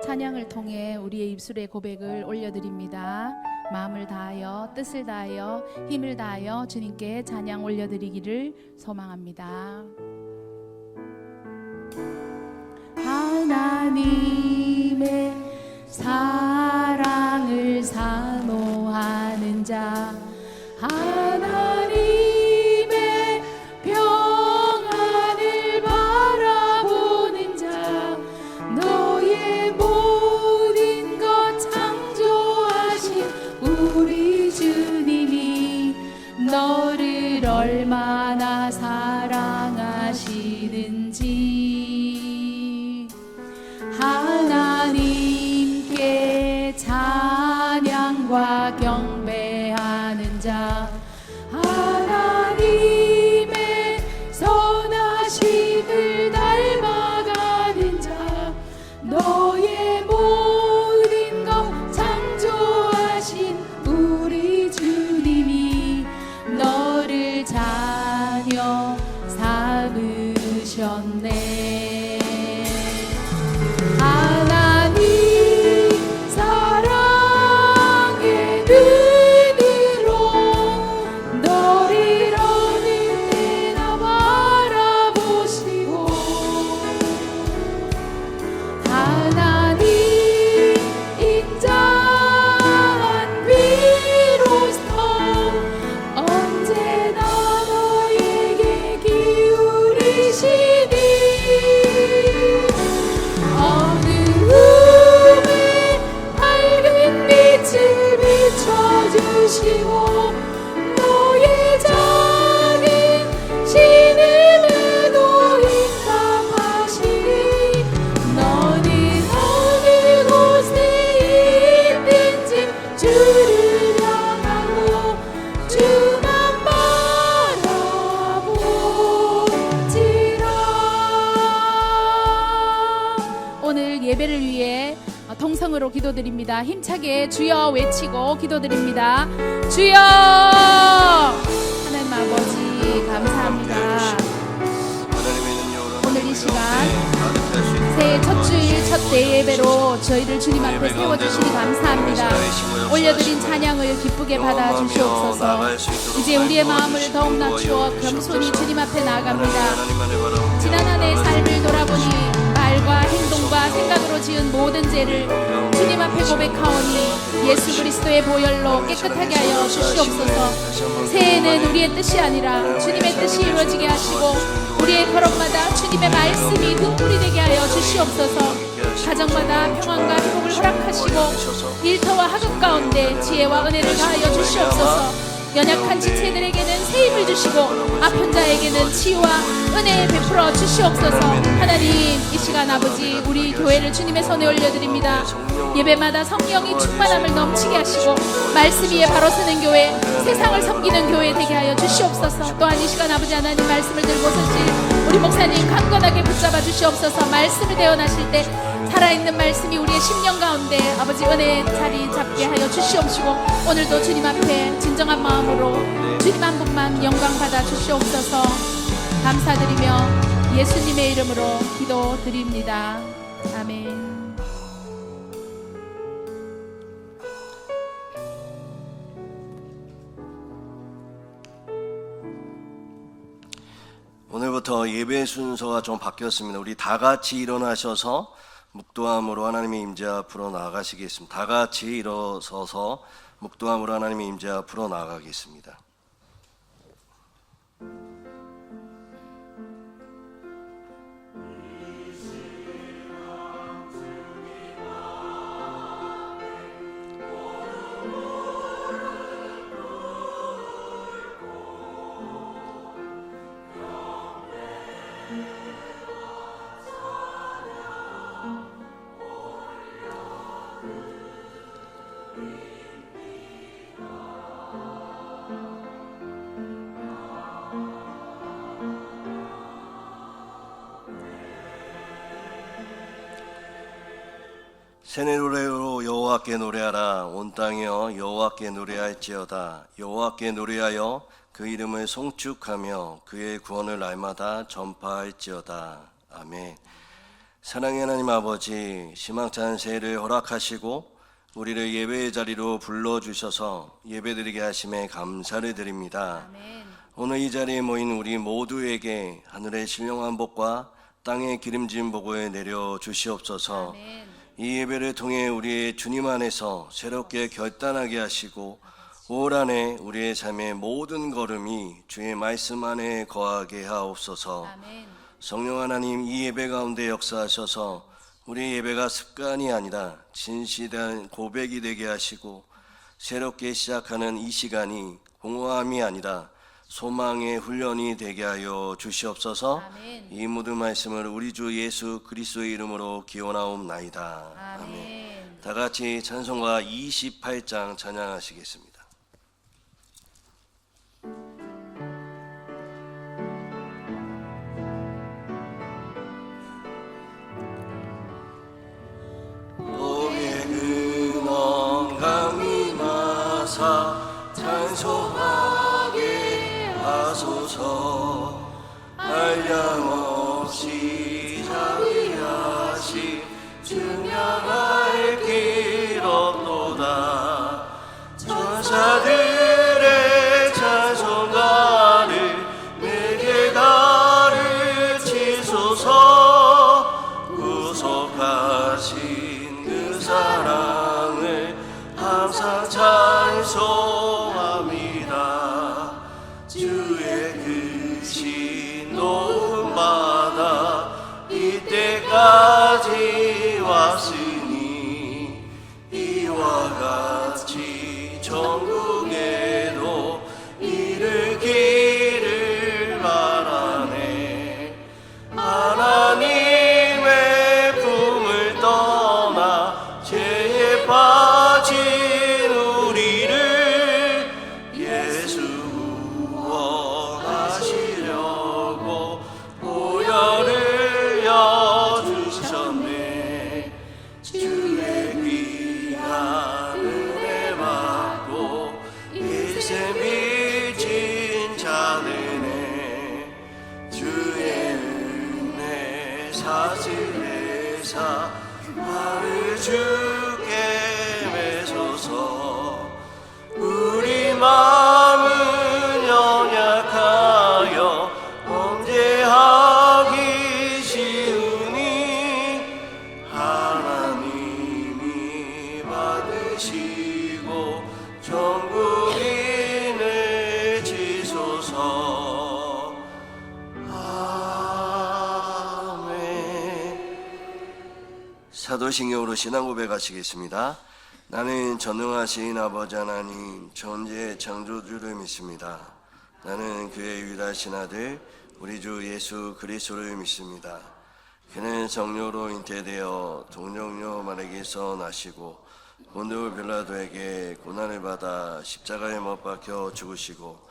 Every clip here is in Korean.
찬양을 통해 우리의 입술의 고백을 올려드립니다. 마음을 다하여 뜻을 다하여 힘을 다하여 주님께 찬양 올려드리기를 소망합니다. 하나님의 사랑을 사모하는 자, 하나님의 평안을 바라보는 자, 너의 모든 것 창조하신 우리 주님이 너를 얼마나 사랑하시는지 하나님께 찬양과 경배하는 자, 하나님의 선하심을 닮아가는 자, 너의 모든 것 창조하신 우리 주님이 너를 자녀 삼으셨네. 너의 작은 신음에도 응답하시니 너는 어느 곳에 있든지 주를 향하고 주만 바라보지라. 오늘 예배를 위해 통성으로 기도드립니다. 힘차게 주여 외치고 기도드립니다. 주여! 하나님 아버지 감사합니다. 오늘 이 시간 새해 첫 주일 첫 대예배로 저희를 주님 앞에 세워주시니 감사합니다. 올려드린 찬양을 기쁘게 받아주시옵소서. 이제 우리의 마음을 더욱 낮추어 겸손히 주님 앞에 나아갑니다. 지난 한 해의 삶을 돌아보니 말과 행동과 생각으로 지은 모든 죄를 주님 앞에 고백하오니 예수 그리스도의 보혈로 깨끗하게 하여 주시옵소서. 새해에는 우리의 뜻이 아니라 주님의 뜻이 이루어지게 하시고 우리의 걸음마다 주님의 말씀이 등불이 되게 하여 주시옵소서. 가정마다 평안과 회복을 허락하시고 일터와 학업 가운데 지혜와 은혜를 가하여 주시옵소서. 연약한 지체들에게는 새 힘을 주시고 아픈 자에게는 치유와 은혜 베풀어 주시옵소서. 하나님, 이 시간 아버지 우리 교회를 주님의 손에 올려드립니다. 예배마다 성령이 충만함을 넘치게 하시고 말씀 위에 바로 서는 교회, 세상을 섬기는 교회 되게 하여 주시옵소서. 또한 이 시간 아버지 하나님 말씀을 들고 서실 우리 목사님 강건하게 붙잡아 주시옵소서. 말씀을 대언하실 때 살아있는 말씀이 우리의 심령 가운데 아버지 은혜의 자리 잡게 하여 주시옵시고 오늘도 주님 앞에 진정한 마음으로 주님 한 분만 영광 받아 주시옵소서. 감사드리며 예수님의 이름으로 기도드립니다. 아멘. 오늘부터 예배 순서가 좀 바뀌었습니다. 우리 다 같이 일어나셔서 묵도함으로 하나님의 임재 앞으로 나아가시겠습니다. 다 같이 일어서서 묵도함으로 하나님의 임재 앞으로 나아가겠습니다. 새내 노래로 여호와께 노래하라. 온 땅이여 여호와께 노래할지어다. 여호와께 노래하여 그 이름을 송축하며 그의 구원을 날마다 전파할지어다. 아멘. 사랑의 하나님 아버지, 희망찬 새해를 허락하시고 우리를 예배의 자리로 불러주셔서 예배드리게 하심에 감사를 드립니다. 아멘. 오늘 이 자리에 모인 우리 모두에게 하늘의 신령한 복과 땅의 기름진 복을 내려 주시옵소서. 아멘. 이 예배를 통해 우리의 주님 안에서 새롭게 결단하게 하시고 올 한해 우리의 삶의 모든 걸음이 주의 말씀 안에 거하게 하옵소서. 아멘. 성령 하나님, 이 예배 가운데 역사하셔서 우리 예배가 습관이 아니라 진실한 고백이 되게 하시고 새롭게 시작하는 이 시간이 공허함이 아니라 소망의 훈련이 되게 하여 주시옵소서. 아멘. 이 모든 말씀을 우리 주 예수 그리스도의 이름으로 기원하옵나이다. 아멘. 다 같이 찬송가 28장 찬양하시겠습니다. 찬송하게 하소서. 한량없이 자비하시 증명할 길 없도다. 천사들의 찬송가를 내게 가르치소서. 구속하신 그 사랑을 항상 찬송합니다. 주의 크신 도움받아 이때까지 왔으니 이와 같이 천국에도 이르기를 바라네. 하나님의 품을 떠나 죄에 빠진 우리를 예수 구원하시려고 보혈을 여주셨네. 주의 귀한 은혜 받고 일생 빚진 자들네. 주의 은혜 사슬에사 나를 주께 매소서. 우리 마음은 연약하여 범죄하기 쉬우니 하나님이 받으시고 전국인을 지소서. 아멘. 사도신경으로 신앙 고백하시겠습니다. 나는 전능하신 아버지 하나님 천지의 창조주를 믿습니다. 나는 그의 유일하신 아들 우리 주 예수 그리스도를 믿습니다. 그는 성령으로 잉태되어 동정녀 마리아에게서 나시고 본디오 빌라도에게 고난을 받아 십자가에 못 박혀 죽으시고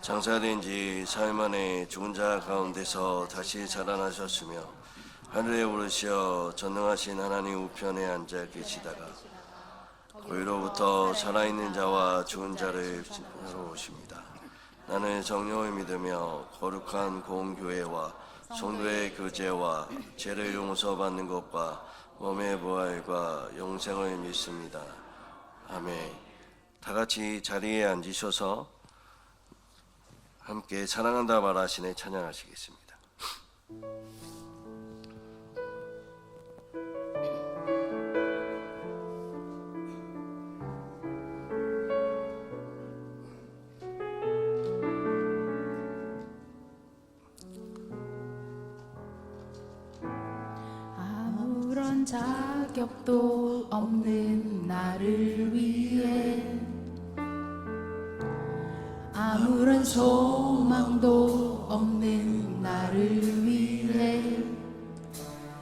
장사된 지 사흘 만에 죽은 자 가운데서 다시 살아나셨으며 하늘에 오르시어 전능하신 하나님 우편에 앉아 계시다가 거기로부터 살아있는 자와 죽은 자를 심판하러 오십니다. 나는 성령을 믿으며 거룩한 공교회와 성도의 교제와 죄를 용서받는 것과 몸의 부활과 영생을 믿습니다. 아멘. 다 같이 자리에 앉으셔서 함께 사랑한다 말하시네 찬양하시겠습니다. 아무런 자격도 없는 나를 위해 아무런 소망도 없는 나를 위해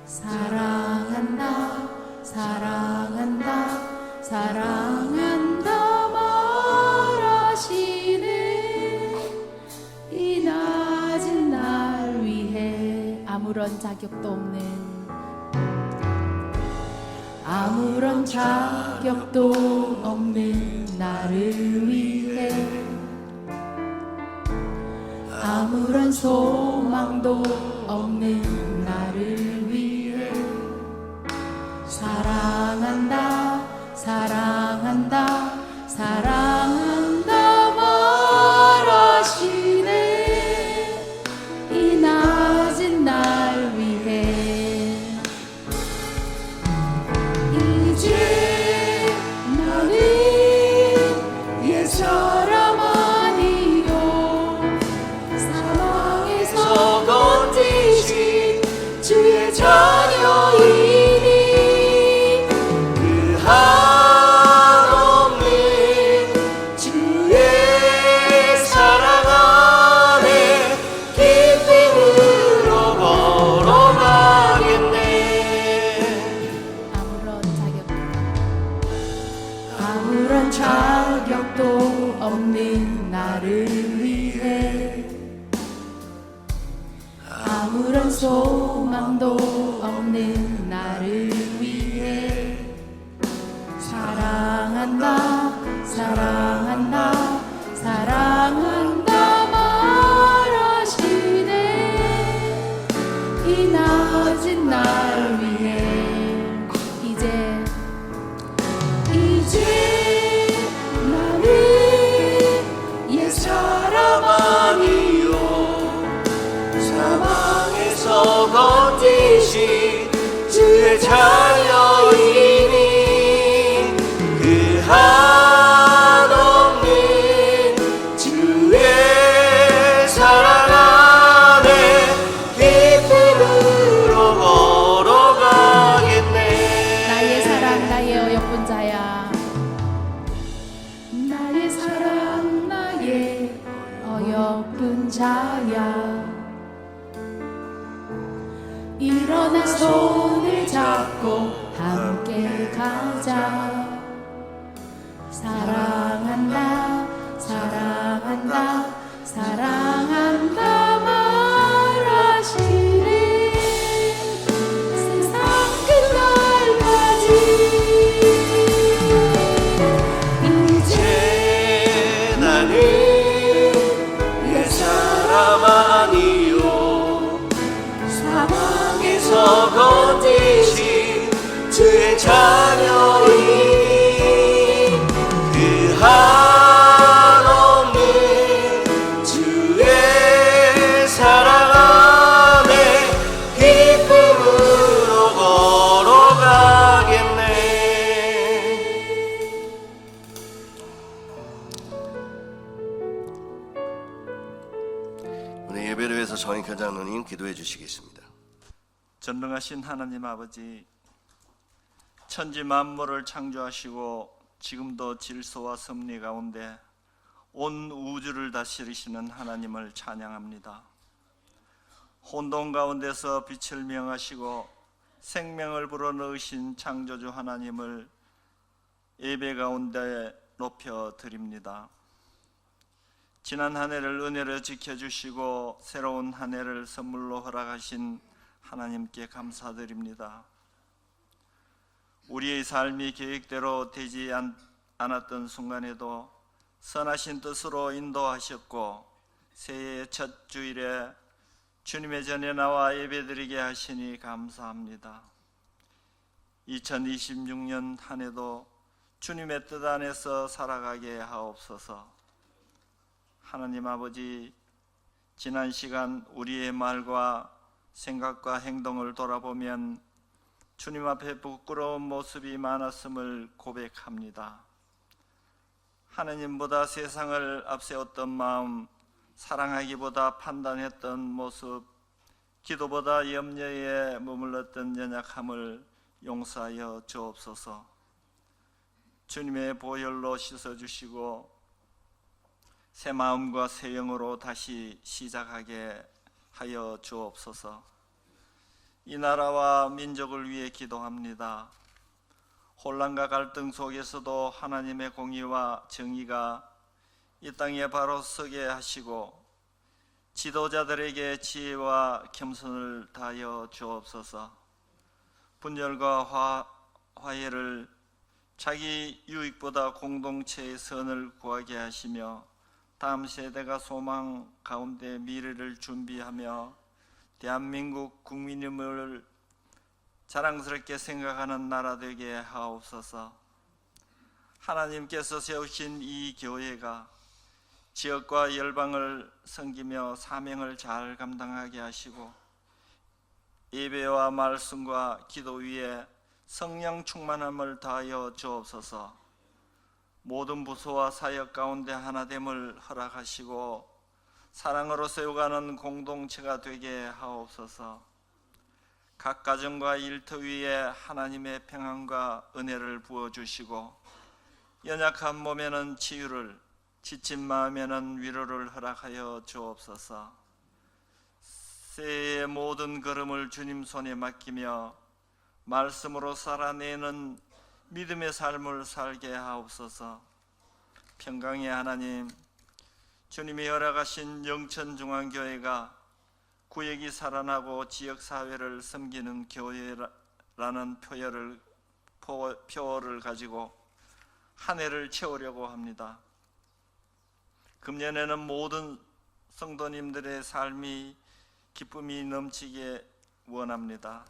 사랑한다 사랑한다 사랑한다 말하시네. 이 낮은 날 위해 아무런 자격도 없는 아무런 자격도 없는 나를 위해 아무런 소망도 없는 나를 위해 사랑한다 사랑한다 사랑한다 말하시네 이 낮은 날 위해 이제 나는 옛 사람 아니요 사망에서 건지신 주의 자녀이니 그 한없는 주의 사랑 안에 기쁨으로 걸어가겠네. 아무런 자격도 없는 나를 위해 아무런 소망도 없는 나를 위해 사랑한다 사랑한다 사랑한다 말하시네 이 낮은 날 위해 이제 나는 옛 사람 아니요 사망에서 건지신 주의 자녀이니 그 한없는 주의 사랑 안에 기쁨으로 걸어가겠네. 나의 사랑 나의 어여쁜 자야 나의 사랑 나의 어여쁜 자야 일어나 손을 잡고 함께 가자 사랑한다 사랑한다 사랑한다 말하시네 세상 끝날까지 이제 나는 옛 사람 아니요 사망에서 건지신 주의 자녀이니 그 한없는 주의 사랑 안에 기쁨으로 걸어가겠네. 오늘 예배를 위해서 정익현 장로님 기도해 주시겠습니다. 전능하신 하나님 아버지, 천지 만물을 창조하시고 지금도 질서와 섭리 가운데 온 우주를 다스리시는 하나님을 찬양합니다. 혼돈 가운데서 빛을 명하시고 생명을 불어넣으신 창조주 하나님을 예배 가운데 높여드립니다. 지난 한 해를 은혜로 지켜주시고 새로운 한 해를 선물로 허락하신 하나님께 감사드립니다. 우리의 삶이 계획대로 되지 않았던 순간에도 선하신 뜻으로 인도하셨고 새해의 첫 주일에 주님의 전에 나와 예배드리게 하시니 감사합니다. 2026년 한 해도 주님의 뜻 안에서 살아가게 하옵소서. 하나님 아버지, 지난 시간 우리의 말과 생각과 행동을 돌아보면 주님 앞에 부끄러운 모습이 많았음을 고백합니다. 하나님보다 세상을 앞세웠던 마음, 사랑하기보다 판단했던 모습, 기도보다 염려에 머물렀던 연약함을 용서하여 주옵소서. 주님의 보혈로 씻어주시고 새 마음과 새 영으로 다시 시작하게 하여 주옵소서. 이 나라와 민족을 위해 기도합니다. 혼란과 갈등 속에서도 하나님의 공의와 정의가 이 땅에 바로 서게 하시고 지도자들에게 지혜와 겸손을 다하여 주옵소서. 분열과 화해를 자기 유익보다 공동체의 선을 구하게 하시며 다음 세대가 소망 가운데 미래를 준비하며 대한민국 국민임을 자랑스럽게 생각하는 나라 되게 하옵소서. 하나님께서 세우신 이 교회가 지역과 열방을 섬기며 사명을 잘 감당하게 하시고 예배와 말씀과 기도 위에 성령 충만함을 다하여 주옵소서. 모든 부서와 사역 가운데 하나됨을 허락하시고 사랑으로 세워가는 공동체가 되게 하옵소서. 각 가정과 일터 위에 하나님의 평안과 은혜를 부어주시고 연약한 몸에는 치유를, 지친 마음에는 위로를 허락하여 주옵소서. 새해의 모든 걸음을 주님 손에 맡기며 말씀으로 살아내는 믿음의 삶을 살게 하옵소서. 평강의 하나님, 주님이 허락하신 영천중앙교회가 구역이 살아나고 지역사회를 섬기는 교회라는 표어를 가지고 한 해를 채우려고 합니다. 금년에는 모든 성도님들의 삶이 기쁨이 넘치게 원합니다.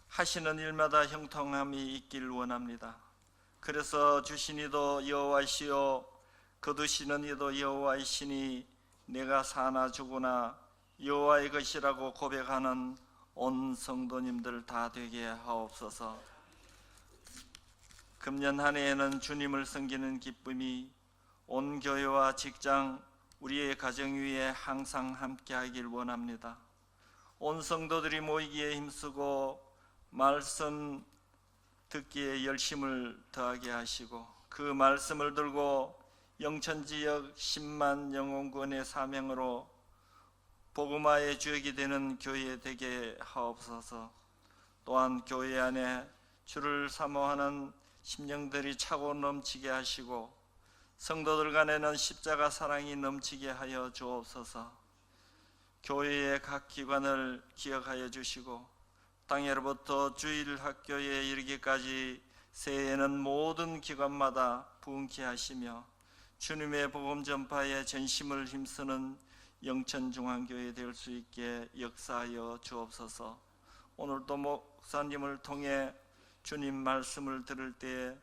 하시는 일마다 형통함이 있길 원합니다. 그래서 주신 이도 여호와이시요 거두시는 이도 여호와이시니 내가 사나 죽으나 여호와의 것이라고 고백하는 온 성도님들 다 되게 하옵소서. 금년 한 해에는 주님을 섬기는 기쁨이 온 교회와 직장, 우리의 가정 위에 항상 함께하길 원합니다. 온 성도들이 모이기에 힘쓰고 말씀 듣기에 열심을 더하게 하시고 그 말씀을 들고 영천지역 10만 영혼구원의 사명으로 복음화의 주역이 되는 교회 되게 하옵소서. 또한 교회 안에 주를 사모하는 심령들이 차고 넘치게 하시고 성도들 간에는 십자가 사랑이 넘치게 하여 주옵소서. 교회의 각 기관을 기억하여 주시고 당일부터 주일 학교에 이르기까지 새해에는 모든 기관마다 부흥케 하시며 주님의 복음 전파에 전심을 힘쓰는 영천중앙교회 될 수 있게 역사하여 주옵소서. 오늘도 목사님을 통해 주님 말씀을 들을 때에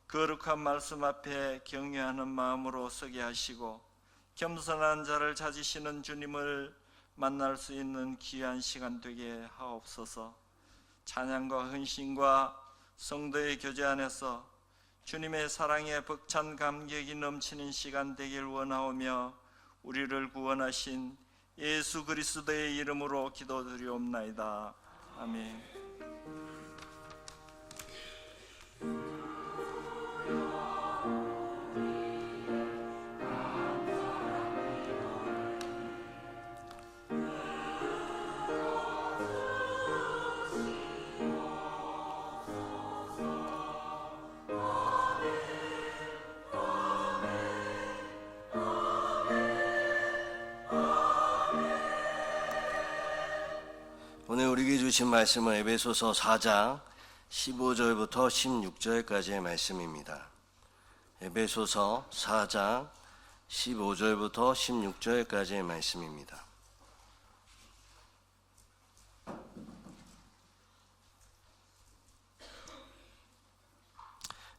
거룩한 말씀 앞에 경외하는 마음으로 서게 하시고 겸손한 자를 찾으시는 주님을 만날 수 있는 귀한 시간 되게 하옵소서. 찬양과 헌신과 성도의 교제 안에서 주님의 사랑에 벅찬 감격이 넘치는 시간 되길 원하오며 우리를 구원하신 예수 그리스도의 이름으로 기도드리옵나이다. 아멘. 오늘 우리에게 주신 말씀은 에베소서 4장 15절부터 16절까지의 말씀입니다. 에베소서 4장 15절부터 16절까지의 말씀입니다.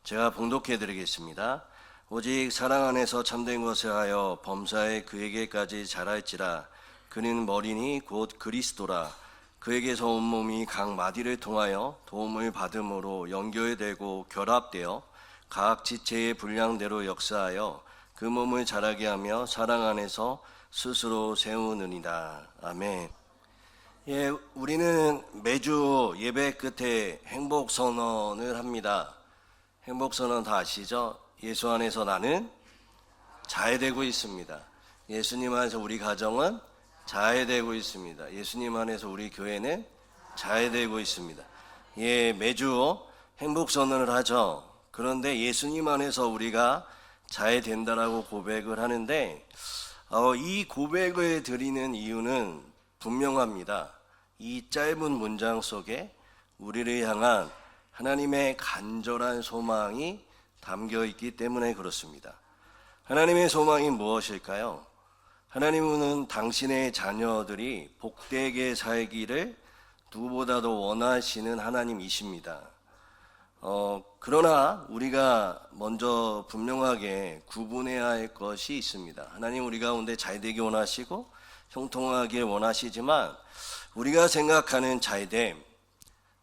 제가 봉독해 드리겠습니다. 오직 사랑 안에서 참된 것을 하여 범사에 그에게까지 자랄지라. 그는 머리니 곧 그리스도라. 그에게서 온몸이 각 마디를 통하여 도움을 받음으로 연결되고 결합되어 각 지체의 분량대로 역사하여 그 몸을 자라게 하며 사랑 안에서 스스로 세우느니라. 아멘. 우리는 매주 예배 끝에 행복 선언을 합니다. 행복 선언 다 아시죠? 예수 안에서 나는 잘 되고 있습니다. 예수님 안에서 우리 가정은 잘 되고 있습니다. 예수님 안에서 우리 교회는 잘 되고 있습니다. 매주 행복 선언을 하죠. 그런데 예수님 안에서 우리가 잘 된다라고 고백을 하는데 이 고백을 드리는 이유는 분명합니다. 이 짧은 문장 속에 우리를 향한 하나님의 간절한 소망이 담겨 있기 때문에 그렇습니다. 하나님의 소망이 무엇일까요? 하나님은 당신의 자녀들이 복되게 살기를 누구보다도 원하시는 하나님이십니다. 그러나 우리가 먼저 분명하게 구분해야 할 것이 있습니다. 하나님 우리 가운데 잘되기 원하시고 형통하길 원하시지만 우리가 생각하는 잘됨,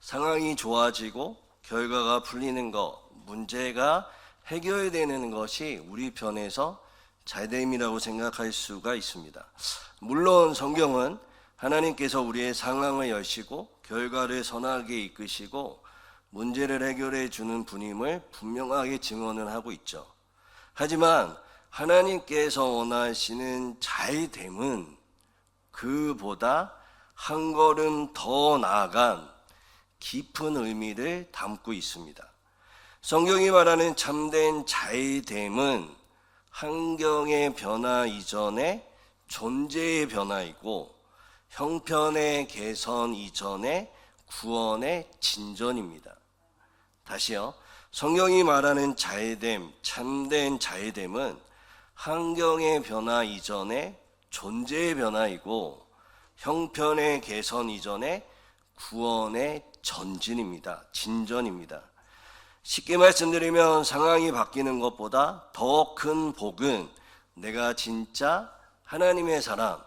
상황이 좋아지고 결과가 풀리는 것, 문제가 해결되는 것이 우리 편에서 잘됨이라고 생각할 수가 있습니다. 물론 성경은 하나님께서 우리의 상황을 여시고 결과를 선하게 이끄시고 문제를 해결해 주는 분임을 분명하게 증언을 하고 있죠. 하지만 하나님께서 원하시는 잘됨은 그보다 한 걸음 더 나아간 깊은 의미를 담고 있습니다. 성경이 말하는 참된 잘됨은 환경의 변화 이전의 존재의 변화이고 형편의 개선 이전의 구원의 진전입니다. 다시요. 성경이 말하는 잘됨, 참된 잘됨은 환경의 변화 이전의 존재의 변화이고 형편의 개선 이전의 구원의 전진입니다. 진전입니다. 쉽게 말씀드리면 상황이 바뀌는 것보다 더 큰 복은 내가 진짜 하나님의 사람,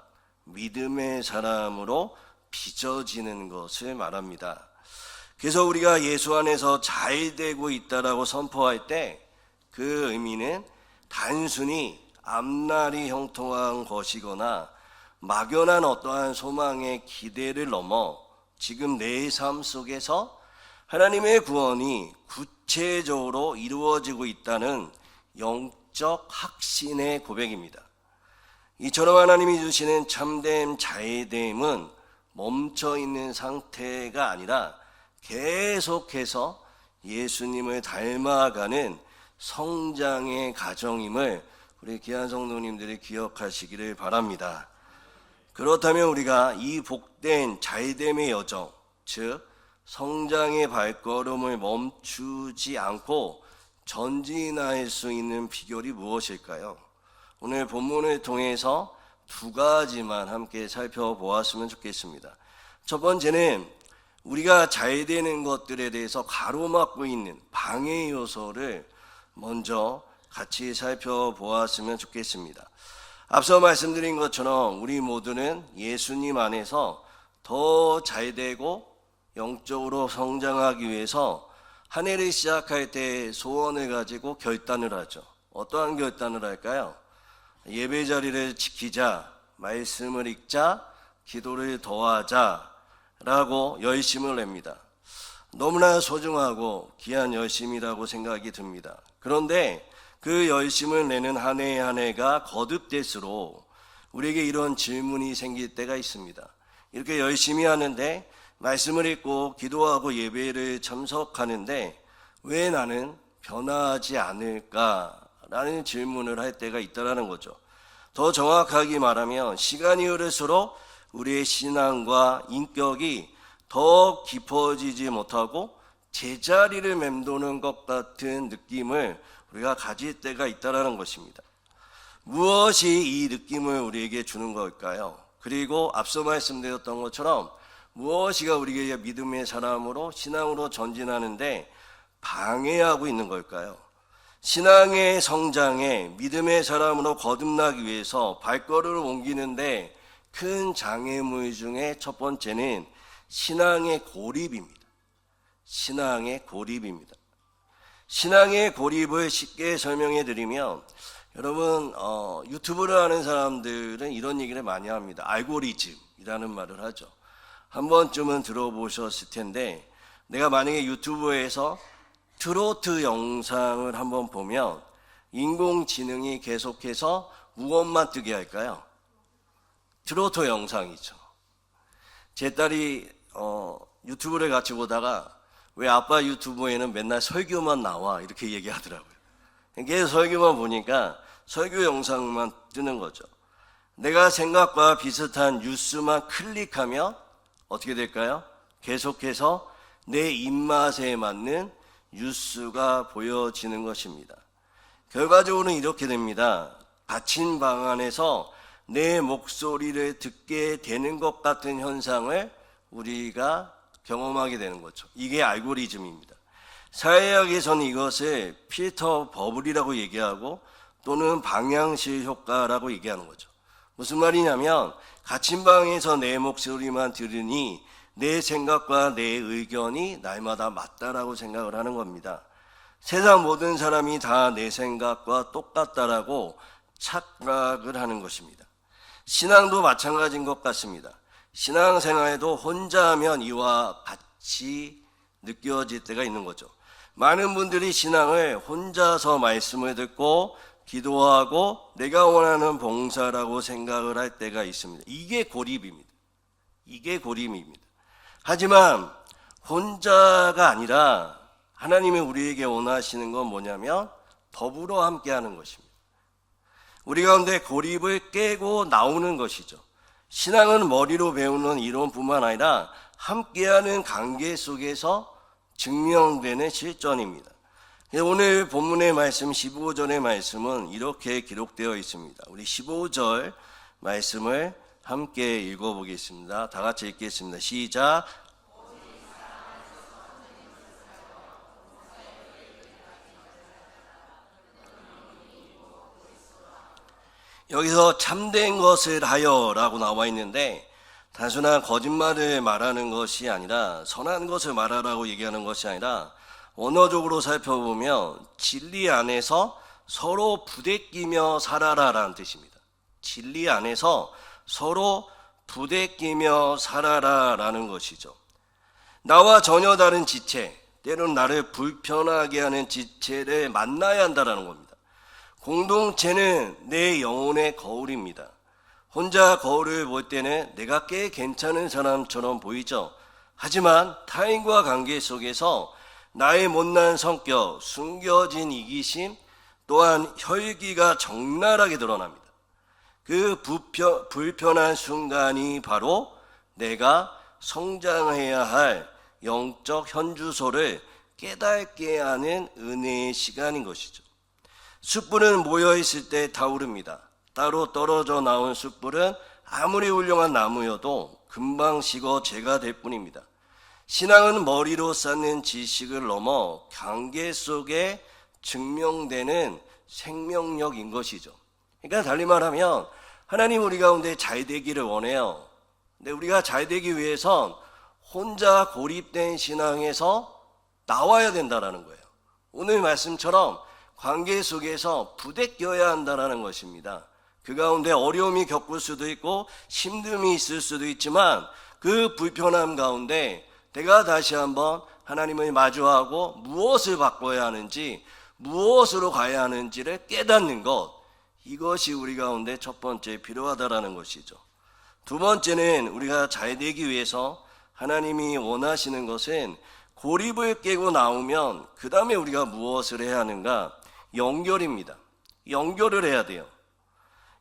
믿음의 사람으로 빚어지는 것을 말합니다. 그래서 우리가 예수 안에서 잘 되고 있다라고 선포할 때 그 의미는 단순히 앞날이 형통한 것이거나 막연한 어떠한 소망의 기대를 넘어 지금 내 삶 속에서 하나님의 구원이 구체적으로 이루어지고 있다는 영적 확신의 고백입니다. 이처럼 하나님이 주시는 참된 잘됨은 멈춰있는 상태가 아니라 계속해서 예수님을 닮아가는 성장의 과정임을 우리 귀한 성도님들이 기억하시기를 바랍니다. 그렇다면 우리가 이 복된 잘됨의 여정, 즉 성장의 발걸음을 멈추지 않고 전진할 수 있는 비결이 무엇일까요? 오늘 본문을 통해서 두 가지만 함께 살펴보았으면 좋겠습니다. 첫 번째는 우리가 잘 되는 것들에 대해서 가로막고 있는 방해 요소를 먼저 같이 살펴보았으면 좋겠습니다. 앞서 말씀드린 것처럼 우리 모두는 예수님 안에서 더 잘되고 영적으로 성장하기 위해서 한 해를 시작할 때 소원을 가지고 결단을 하죠. 어떠한 결단을 할까요? 예배 자리를 지키자, 말씀을 읽자, 기도를 더하자 라고 열심을 냅니다. 너무나 소중하고 귀한 열심이라고 생각이 듭니다. 그런데 그 열심을 내는 한 해 한 해가 거듭될수록 우리에게 이런 질문이 생길 때가 있습니다. 이렇게 열심히 하는데 말씀을 읽고 기도하고 예배를 참석하는데 왜 나는 변화하지 않을까라는 질문을 할 때가 있다는 거죠. 더 정확하게 말하면 시간이 흐를수록 우리의 신앙과 인격이 더 깊어지지 못하고 제자리를 맴도는 것 같은 느낌을 우리가 가질 때가 있다는 것입니다. 무엇이 이 느낌을 우리에게 주는 걸까요? 그리고 앞서 말씀드렸던 것처럼 무엇이가 우리에게 믿음의 사람으로 신앙으로 전진하는데 방해하고 있는 걸까요? 신앙의 성장에 믿음의 사람으로 거듭나기 위해서 발걸음을 옮기는데 큰 장애물 중에 첫 번째는 신앙의 고립입니다. 신앙의 고립입니다. 신앙의 고립을 쉽게 설명해 드리면 여러분 유튜브를 하는 사람들은 이런 얘기를 많이 합니다. 알고리즘이라는 말을 하죠. 한 번쯤은 들어보셨을 텐데 내가 만약에 유튜브에서 트로트 영상을 한번 보면 인공지능이 계속해서 무엇만 뜨게 할까요? 트로트 영상이죠. 제 딸이 유튜브를 같이 보다가 왜 아빠 유튜브에는 맨날 설교만 나와 이렇게 얘기하더라고요. 계속 설교만 보니까 설교 영상만 뜨는 거죠. 내가 생각과 비슷한 뉴스만 클릭하면 어떻게 될까요? 계속해서 내 입맛에 맞는 뉴스가 보여지는 것입니다. 결과적으로는 이렇게 됩니다. 닫힌 방 안에서 내 목소리를 듣게 되는 것 같은 현상을 우리가 경험하게 되는 거죠. 이게 알고리즘입니다. 사회학에서는 이것을 필터 버블이라고 얘기하고 또는 방향실 효과라고 얘기하는 거죠. 무슨 말이냐면 갇힌 방에서 내 목소리만 들으니 내 생각과 내 의견이 날마다 맞다라고 생각을 하는 겁니다. 세상 모든 사람이 다 내 생각과 똑같다라고 착각을 하는 것입니다. 신앙도 마찬가지인 것 같습니다. 신앙생활에도 혼자 하면 이와 같이 느껴질 때가 있는 거죠. 많은 분들이 신앙을 혼자서 말씀을 듣고 기도하고 내가 원하는 봉사라고 생각을 할 때가 있습니다. 이게 고립입니다. 이게 고립입니다. 하지만 혼자가 아니라 하나님이 우리에게 원하시는 건 뭐냐면 더불어 함께하는 것입니다. 우리 가운데 고립을 깨고 나오는 것이죠. 신앙은 머리로 배우는 이론뿐만 아니라 함께하는 관계 속에서 증명되는 실전입니다. 오늘 본문의 말씀 15절의 말씀은 이렇게 기록되어 있습니다. 우리 15절 말씀을 함께 읽어보겠습니다. 다 같이 읽겠습니다. 시작. 여기서 참된 것을 하여라고 나와 있는데 단순한 거짓말을 말하는 것이 아니라 선한 것을 말하라고 얘기하는 것이 아니라 언어적으로 살펴보면 진리 안에서 서로 부대끼며 살아라라는 뜻입니다. 진리 안에서 서로 부대끼며 살아라라는 것이죠. 나와 전혀 다른 지체, 때로는 나를 불편하게 하는 지체를 만나야 한다는 겁니다. 공동체는 내 영혼의 거울입니다. 혼자 거울을 볼 때는 내가 꽤 괜찮은 사람처럼 보이죠. 하지만 타인과 관계 속에서 나의 못난 성격, 숨겨진 이기심, 또한 혈기가 적나라하게 드러납니다. 그 불편한 순간이 바로 내가 성장해야 할 영적 현주소를 깨닫게 하는 은혜의 시간인 것이죠. 숯불은 모여있을 때 타오릅니다. 따로 떨어져 나온 숯불은 아무리 훌륭한 나무여도 금방 식어 재가 될 뿐입니다. 신앙은 머리로 쌓는 지식을 넘어 관계 속에 증명되는 생명력인 것이죠. 그러니까 달리 말하면 하나님 우리 가운데 잘 되기를 원해요. 근데 우리가 잘 되기 위해선 혼자 고립된 신앙에서 나와야 된다는 거예요. 오늘 말씀처럼 관계 속에서 부대껴야 한다는 것입니다. 그 가운데 어려움이 겪을 수도 있고 힘듦이 있을 수도 있지만 그 불편함 가운데 내가 다시 한번 하나님을 마주하고 무엇을 바꿔야 하는지 무엇으로 가야 하는지를 깨닫는 것, 이것이 우리 가운데 첫 번째 필요하다라는 것이죠. 두 번째는 우리가 잘 되기 위해서 하나님이 원하시는 것은 고립을 깨고 나오면 그 다음에 우리가 무엇을 해야 하는가? 연결입니다. 연결을 해야 돼요.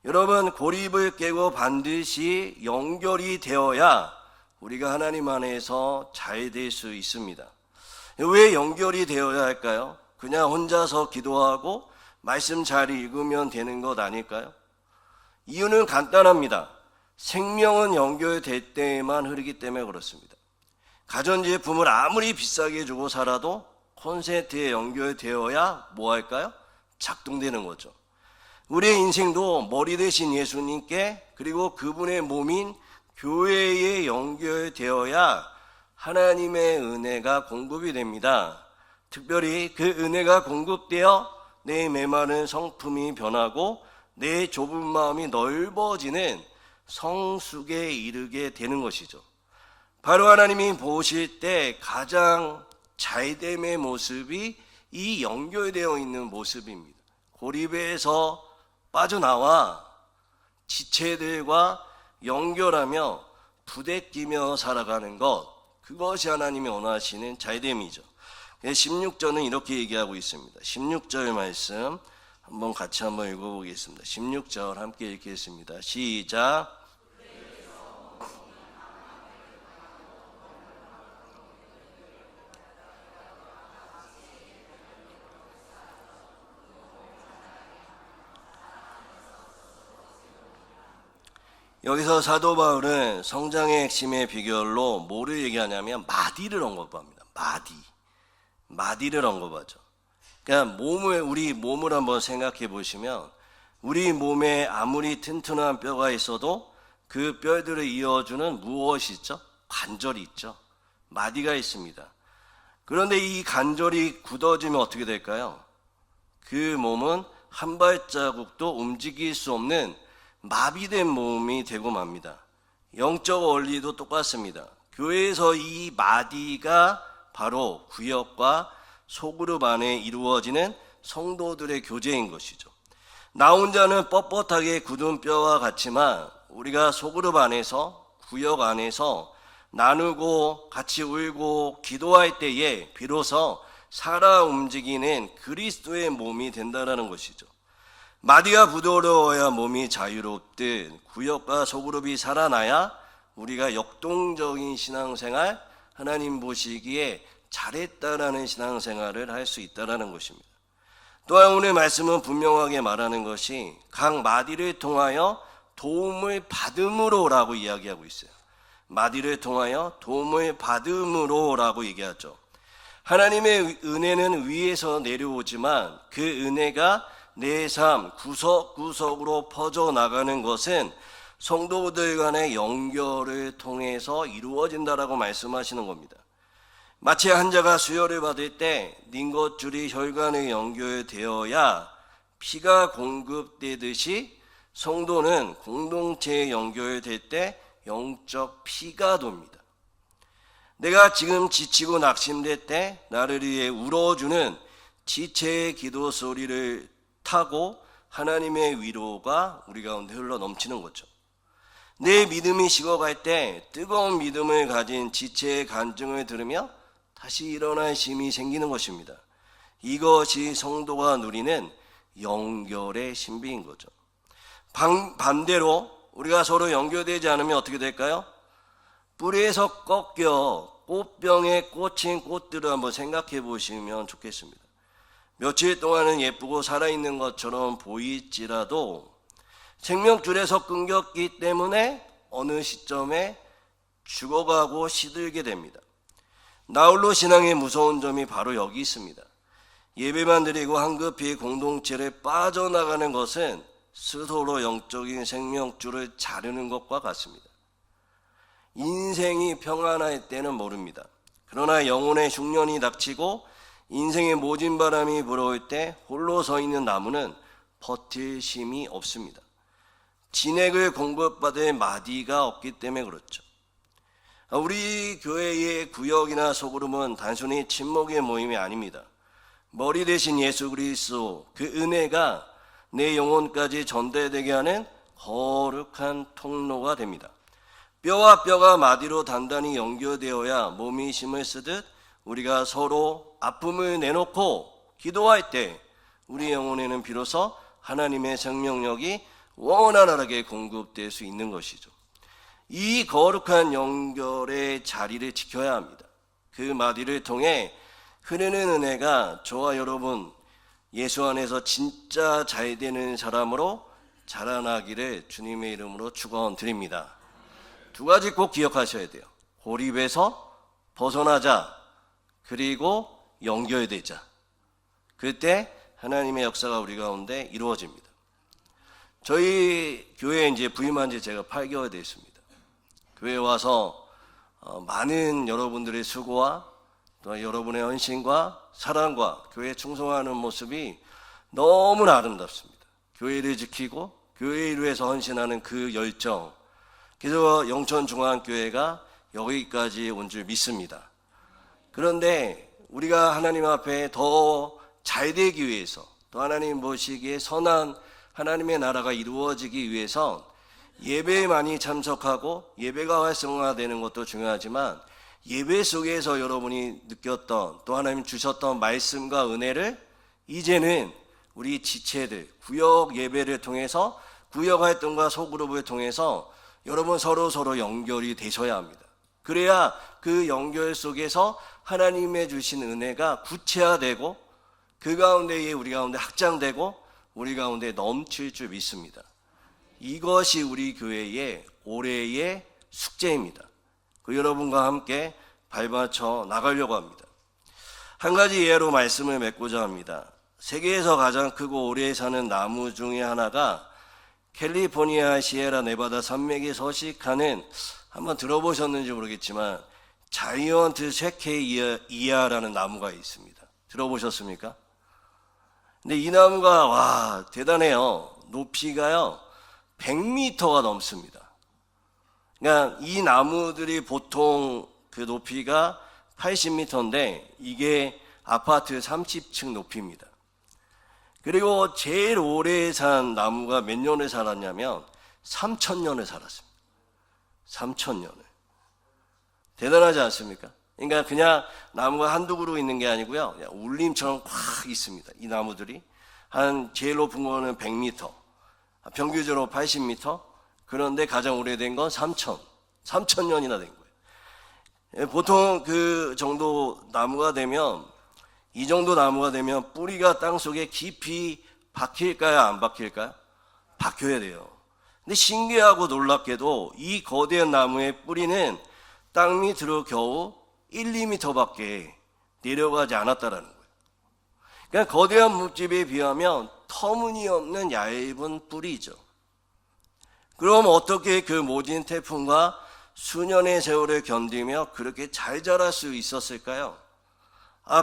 여러분, 고립을 깨고 반드시 연결이 되어야 우리가 하나님 안에서 잘 될 수 있습니다. 왜 연결이 되어야 할까요? 그냥 혼자서 기도하고 말씀 잘 읽으면 되는 것 아닐까요? 이유는 간단합니다. 생명은 연결될 때에만 흐르기 때문에 그렇습니다. 가전제품을 아무리 비싸게 주고 살아도 콘센트에 연결되어야 뭐 할까요? 작동되는 거죠. 우리의 인생도 머리 대신 예수님께 그리고 그분의 몸인 교회에 연결되어야 하나님의 은혜가 공급이 됩니다. 특별히 그 은혜가 공급되어 내 메마른 성품이 변하고 내 좁은 마음이 넓어지는 성숙에 이르게 되는 것이죠. 바로 하나님이 보실 때 가장 잘됨의 모습이 이 연결되어 있는 모습입니다. 고립에서 빠져나와 지체들과 연결하며 부대끼며 살아가는 것, 그것이 하나님이 원하시는 잘됨이죠. 16절은 이렇게 얘기하고 있습니다. 16절 말씀 한번 같이 한번 읽어보겠습니다. 16절 함께 읽겠습니다. 시작. 여기서 사도 바울은 성장의 핵심의 비결로 뭐를 얘기하냐면 마디를 언급합니다. 마디를 언급하죠. 그러니까 우리 몸을 한번 생각해 보시면 우리 몸에 아무리 튼튼한 뼈가 있어도 그 뼈들을 이어주는 무엇이 있죠? 관절이 있죠. 마디가 있습니다. 그런데 이 관절이 굳어지면 어떻게 될까요? 그 몸은 한 발자국도 움직일 수 없는 마비된 몸이 되고 맙니다. 영적 원리도 똑같습니다. 교회에서 이 마디가 바로 구역과 소그룹 안에 이루어지는 성도들의 교제인 것이죠. 나 혼자는 뻣뻣하게 굳은 뼈와 같지만 우리가 소그룹 안에서, 구역 안에서 나누고 같이 울고 기도할 때에 비로소 살아 움직이는 그리스도의 몸이 된다는 것이죠. 마디가 부드러워야 몸이 자유롭듯 구역과 소그룹이 살아나야 우리가 역동적인 신앙생활, 하나님 보시기에 잘했다라는 신앙생활을 할 수 있다는 것입니다. 또한 오늘 말씀은 분명하게 말하는 것이 각 마디를 통하여 도움을 받음으로라고 이야기하고 있어요. 마디를 통하여 도움을 받음으로라고 얘기하죠. 하나님의 은혜는 위에서 내려오지만 그 은혜가 내 삶 구석구석으로 퍼져나가는 것은 성도들 간의 연결을 통해서 이루어진다라고 말씀하시는 겁니다. 마치 환자가 수혈을 받을 때 링것줄이 혈관에 연결되어야 피가 공급되듯이 성도는 공동체에 연결될 때 영적 피가 돕니다. 내가 지금 지치고 낙심될 때 나를 위해 울어주는 지체의 기도 소리를 타고 하나님의 위로가 우리 가운데 흘러 넘치는 거죠. 내 믿음이 식어갈 때 뜨거운 믿음을 가진 지체의 간증을 들으며 다시 일어날 힘이 생기는 것입니다. 이것이 성도가 누리는 연결의 신비인 거죠. 반대로 우리가 서로 연결되지 않으면 어떻게 될까요? 뿌리에서 꺾여 꽃병에 꽂힌 꽃들을 한번 생각해 보시면 좋겠습니다. 며칠 동안은 예쁘고 살아있는 것처럼 보일지라도 생명줄에서 끊겼기 때문에 어느 시점에 죽어가고 시들게 됩니다. 나홀로 신앙의 무서운 점이 바로 여기 있습니다. 예배만 드리고 한급히 공동체를 빠져나가는 것은 스스로 영적인 생명줄을 자르는 것과 같습니다. 인생이 평안할 때는 모릅니다. 그러나 영혼의 흉년이 닥치고 인생의 모진 바람이 불어올 때 홀로 서 있는 나무는 버틸 힘이 없습니다. 진액을 공급받을 마디가 없기 때문에 그렇죠. 우리 교회의 구역이나 소그룹은 단순히 친목의 모임이 아닙니다. 머리 대신 예수 그리스도 그 은혜가 내 영혼까지 전달되게 하는 거룩한 통로가 됩니다. 뼈와 뼈가 마디로 단단히 연결되어야 몸이 힘을 쓰듯 우리가 서로 아픔을 내놓고 기도할 때 우리 영혼에는 비로소 하나님의 생명력이 원활하게 공급될 수 있는 것이죠. 이 거룩한 연결의 자리를 지켜야 합니다. 그 마디를 통해 흐르는 은혜가 저와 여러분 예수 안에서 진짜 잘 되는 사람으로 자라나기를 주님의 이름으로 축원드립니다. 두 가지 꼭 기억하셔야 돼요. 고립에서 벗어나자, 그리고 연결되자. 그때 하나님의 역사가 우리 가운데 이루어집니다. 저희 교회에 이제 부임한 지 제가 8개월 됐습니다. 교회에 와서 많은 여러분들의 수고와 또 여러분의 헌신과 사랑과 교회에 충성하는 모습이 너무나 아름답습니다. 교회를 지키고 교회를 위해서 헌신하는 그 열정. 그래서 영천중앙교회가 여기까지 온 줄 믿습니다. 그런데 우리가 하나님 앞에 더 잘 되기 위해서, 또 하나님 보시기에 선한 하나님의 나라가 이루어지기 위해서 예배에 많이 참석하고 예배가 활성화되는 것도 중요하지만 예배 속에서 여러분이 느꼈던 또 하나님 주셨던 말씀과 은혜를 이제는 우리 지체들, 구역 예배를 통해서 구역 활동과 소그룹을 통해서 여러분 서로 연결이 되셔야 합니다. 그래야 그 연결 속에서 하나님의 주신 은혜가 구체화되고 그 가운데에 우리 가운데 확장되고 우리 가운데 넘칠 줄 믿습니다. 이것이 우리 교회의 올해의 숙제입니다. 그 여러분과 함께 발맞춰 나가려고 합니다. 한 가지 예로 말씀을 맺고자 합니다. 세계에서 가장 크고 오래 사는 나무 중에 하나가 캘리포니아 시에라 네바다 산맥에 서식하는, 한번 들어보셨는지 모르겠지만 자이언트 세케이아라는 나무가 있습니다. 들어보셨습니까? 근데 이 나무가 와 대단해요. 높이가요 100m가 넘습니다. 그러니까 이 나무들이 보통 그 높이가 80m인데 이게 아파트 30층 높이입니다. 그리고 제일 오래 산 나무가 몇 년을 살았냐면 3,000년을 살았습니다. 3,000년을. 대단하지 않습니까? 그러니까 그냥 나무가 한두 그루 있는 게 아니고요, 그냥 울림처럼 꽉 있습니다. 이 나무들이 한 제일 높은 거는 100m, 평균적으로 80m. 그런데 가장 오래된 건 3,000년이나 된 거예요. 보통 그 정도 나무가 되면, 이 정도 나무가 되면 뿌리가 땅 속에 깊이 박힐까요? 안 박힐까요? 박혀야 돼요. 근데 신기하고 놀랍게도 이 거대한 나무의 뿌리는 땅 밑으로 겨우 1, 2m밖에 내려가지 않았다라는 거예요. 그러니까 거대한 묵집에 비하면 터무니없는 얇은 뿌리죠. 그럼 어떻게 그 모진 태풍과 수년의 세월을 견디며 그렇게 잘 자랄 수 있었을까요?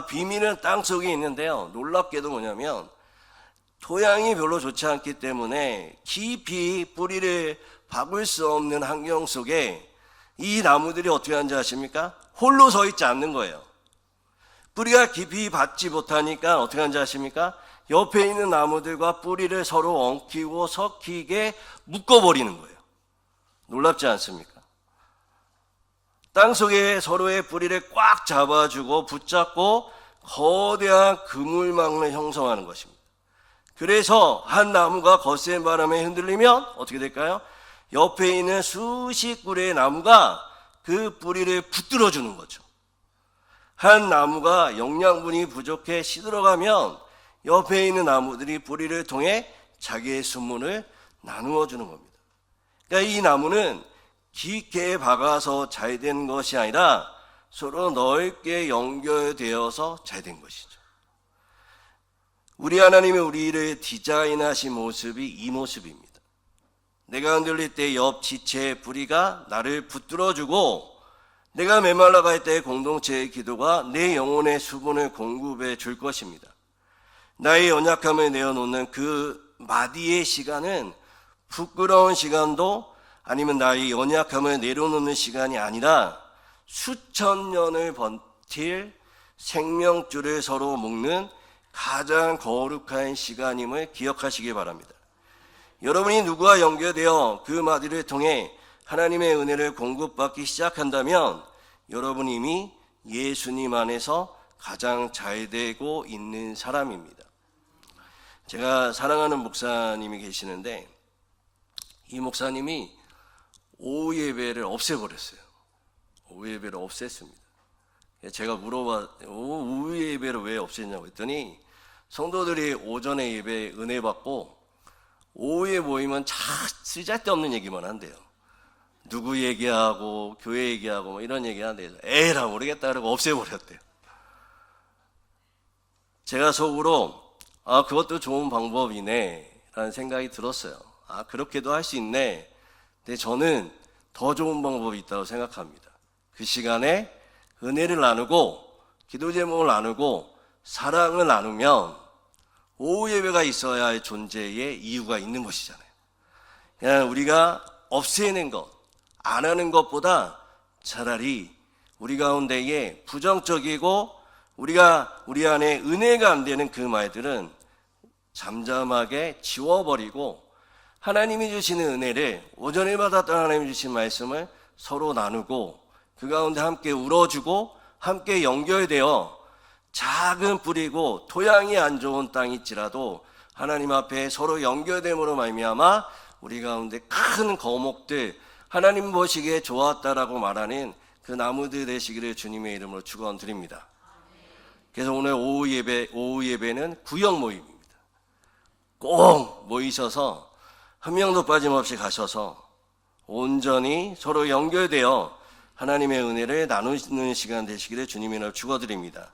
비밀은 땅 속에 있는데요. 놀랍게도 뭐냐면 토양이 별로 좋지 않기 때문에 깊이 뿌리를 박을 수 없는 환경 속에 이 나무들이 어떻게 하는지 아십니까? 홀로 서 있지 않는 거예요. 뿌리가 깊이 받지 못하니까 어떻게 하는지 아십니까? 옆에 있는 나무들과 뿌리를 서로 엉키고 섞이게 묶어버리는 거예요. 놀랍지 않습니까? 땅속에 서로의 뿌리를 꽉 잡아주고 붙잡고 거대한 그물망을 형성하는 것입니다. 그래서 한 나무가 거센 바람에 흔들리면 어떻게 될까요? 옆에 있는 수십 그루의 나무가 그 뿌리를 붙들어 주는 거죠. 한 나무가 영양분이 부족해 시들어가면 옆에 있는 나무들이 뿌리를 통해 자기의 순문을 나누어 주는 겁니다. 그러니까 이 나무는 깊게 박아서 잘 된 것이 아니라 서로 넓게 연결되어서 잘 된 것이죠. 우리 하나님이 우리를 디자인하신 모습이 이 모습입니다. 내가 흔들릴 때 옆 지체의 뿌리가 나를 붙들어주고, 내가 메말라갈 때 공동체의 기도가 내 영혼의 수분을 공급해 줄 것입니다. 나의 연약함을 내어놓는 그 마디의 시간은 부끄러운 시간도 아니면 나의 연약함을 내려놓는 시간이 아니라 수천 년을 버틸 생명줄을 서로 묶는 가장 거룩한 시간임을 기억하시기 바랍니다. 여러분이 누구와 연결되어 그 마디를 통해 하나님의 은혜를 공급받기 시작한다면 여러분 이미 예수님 안에서 가장 잘 되고 있는 사람입니다. 제가 사랑하는 목사님이 계시는데 이 목사님이 오후 예배를 없애버렸어요. 오후 예배를 없앴습니다. 제가 오후 예배를 왜 없앴냐고 했더니 성도들이 오전에 예배 은혜 받고 오후에 모이면 쓸데없는 얘기만 한대요. 누구 얘기하고 교회 얘기하고 뭐 이런 얘기 하는데 에라 모르겠다 그러고 없애버렸대요. 제가 속으로 그것도 좋은 방법이네 라는 생각이 들었어요. 그렇게도 할 수 있네. 근데 저는 더 좋은 방법이 있다고 생각합니다. 그 시간에 은혜를 나누고 기도 제목을 나누고 사랑을 나누면 오후 예배가 있어야 할 존재의 이유가 있는 것이잖아요. 그냥 우리가 없애는 것, 안 하는 것보다 차라리 우리 가운데에 부정적이고 우리 안에 은혜가 안 되는 그 말들은 잠잠하게 지워버리고 하나님이 주시는 은혜를, 오전에 받았던 하나님이 주신 말씀을 서로 나누고 그 가운데 함께 울어주고 함께 연결되어 작은 뿌리고 토양이 안 좋은 땅일지라도 하나님 앞에 서로 연결됨으로 말미암아 우리 가운데 큰 거목들, 하나님 보시기에 좋았다라고 말하는 그 나무들 되시기를 주님의 이름으로 축원드립니다. 그래서 오늘 오후 예배는 구역 모임입니다. 꼭 모이셔서 한 명도 빠짐없이 가셔서 온전히 서로 연결되어 하나님의 은혜를 나누는 시간 되시기를 주님의 이름으로 축원드립니다.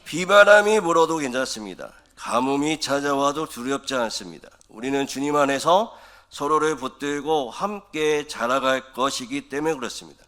비바람이 불어도 괜찮습니다. 가뭄이 찾아와도 두렵지 않습니다. 우리는 주님 안에서 서로를 붙들고 함께 자라갈 것이기 때문에 그렇습니다.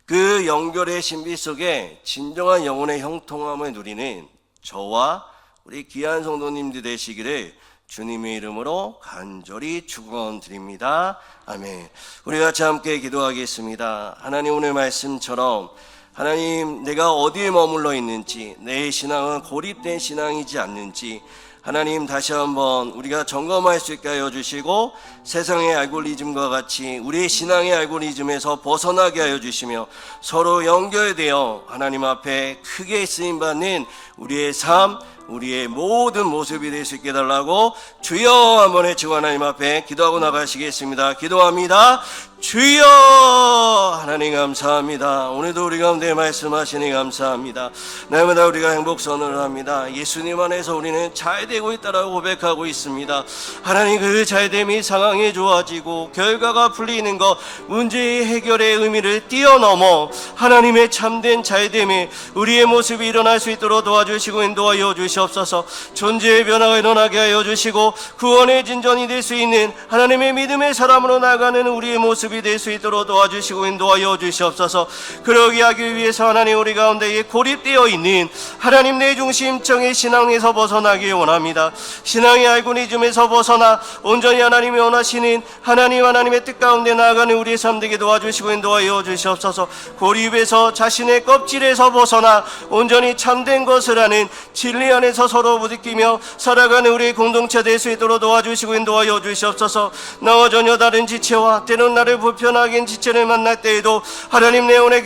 그 연결의 신비 속에 진정한 영혼의 형통함을 누리는 저와 우리 귀한 성도님들 되시기를 주님의 이름으로 간절히 축원드립니다. 아멘. 우리 같이 함께 기도하겠습니다. 하나님, 오늘 말씀처럼 하나님, 내가 어디에 머물러 있는지, 내 신앙은 고립된 신앙이지 않는지 하나님 다시 한번 우리가 점검할 수 있게 하여 주시고, 세상의 알고리즘과 같이 우리의 신앙의 알고리즘에서 벗어나게 하여 주시며, 서로 연결되어 하나님 앞에 크게 쓰임받는 우리의 삶, 우리의 모든 모습이 될 수 있게 해달라고 주여 한번 외치고 하나님 앞에 기도하고 나가시겠습니다. 기도합니다. 주여. 하나님 감사합니다. 오늘도 우리 가운데 말씀하시니 감사합니다. 날마다 우리가 행복선언을 합니다. 예수님 안에서 우리는 잘되고 있다라고 고백하고 있습니다. 하나님, 그 잘됨이 상황이 좋아지고 결과가 풀리는 것, 문제의 해결의 의미를 뛰어넘어 하나님의 참된 잘됨이 우리의 모습이 일어날 수 있도록 도와주시고 인도하여 주시옵소서. 존재의 변화가 일어나게 하여 주시고 구원의 진전이 될 수 있는 하나님의 믿음의 사람으로 나가는 우리의 모습이 될 수 있도록 도와주시고 인도하여 주시옵소서. 그러기 하기 위해서 하나님, 우리 가운데에 고립되어 있는 하나님 내 중심적인 신앙에서 벗어나기 원합니다. 신앙의 알고리즘에서 벗어나 온전히 하나님이 원하시는 하나님의 뜻 가운데 나아가는 우리의 삶 되게 도와주시고 인도하여 주시옵소서. 고립에서 자신의 껍질에서 벗어나 온전히 참된 것을 아는 진리 안에서 서로 부딪히며 살아가는 우리의 공동체 될 수 있도록 도와주시고 인도하여 주시옵소서. 나와 전혀 다른 지체와 때론 나를 불편하게 한 지체를 만날 때에도 하나님 내 영혼의